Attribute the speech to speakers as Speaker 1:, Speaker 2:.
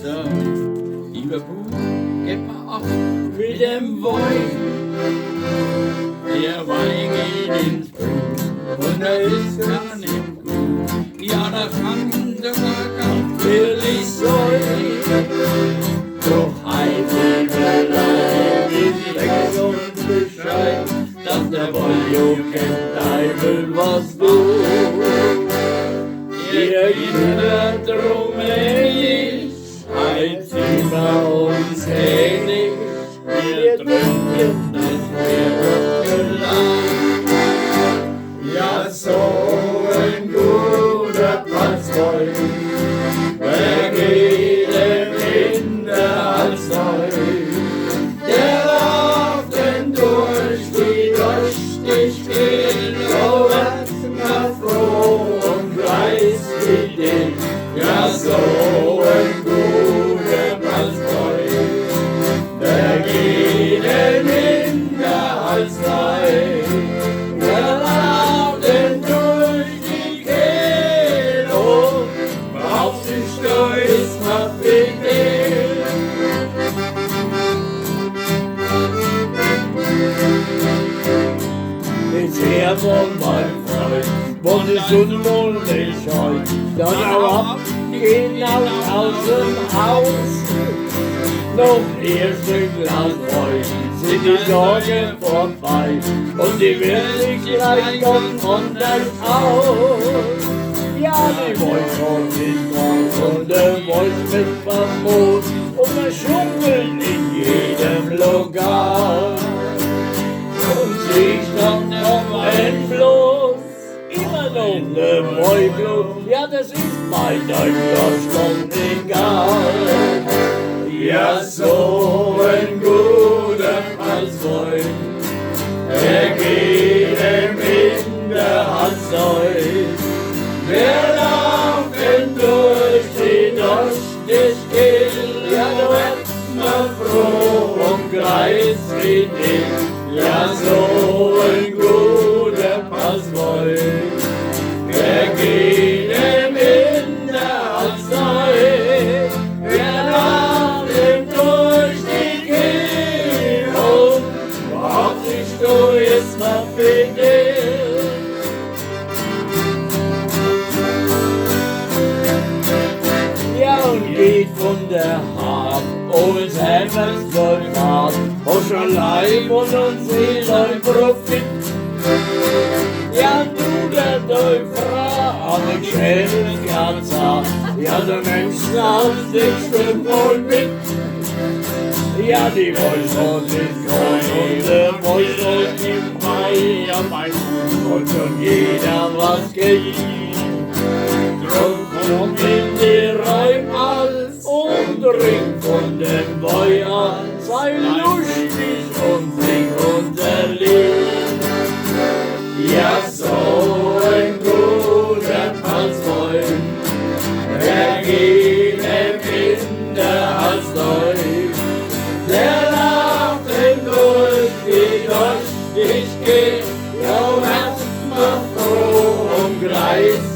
Speaker 1: so, lieber Bub, gib mal auf mit dem Wein. Der Wein geht ins Blut und er ist gar nicht gut. Ja, das kann sogar ganz billig sein. Doch heim ist und Bescheid, dass der Woljo kennt Emil, was du. Der Kinder drum ist, ein Zimmer uns ähnlich, wir trinken es wir gelacht. Ja, so ein guter Palzwoi, wer geht dem in der Palzwoi? Der läuft denn durch die Durstigkeit, so wird man froh und weiß wie den. Ja, so ein guter Palzwoi, der geht dem in der Palzwoi. Der läuft denn durch die Kehle und auf sich stößt man wie den. Bisher von meinem Freund, wurde es unmöglich heut, dann auch hinaus aus dem Haus. Noch erste Glas Wein sind die Sorgen vorbei und die Wirklichkeit kommt von das Haus. Ja, die Wolf ist drauf und der Wolf mit Verbot und man schummelt in jedem Lokal. Und sich dann noch endlos, immer noch ne Wolke, ja das ist bei deinem Verstand egal. Ja, so ein guter Palzwoi, er geht in der Palzwoi. Wer läuft denn durch die Durstigkeit, ja, da wird man froh und greis wie den. Ja, so ein guter Palzwoi, wer geht in der Palzwoi? Wer läuft denn durch die Kehle und braucht sich du jetzt mal für den. Ja, und geht von der Hart, ins Hemmers voll Grad, und schon Leib und Seele ein Profit. Ja, du, der Teufel, aber schämt ganz hart, ja, der Mensch lauft sich stimmt wohl mit. Ja, die Wolfsrot ist groß und der Wolfsrot im Mai, ja, mein Fuß und schon jeder was geht. Drum kommt in die Räume und ringt von dem Boy an, sei lustig und sing unser Lied. Ja, so ein guter Palzwoi, der geht in der Palzwoi. Der läuft denn durch die Durstigkeit, ja, wird man froh und greis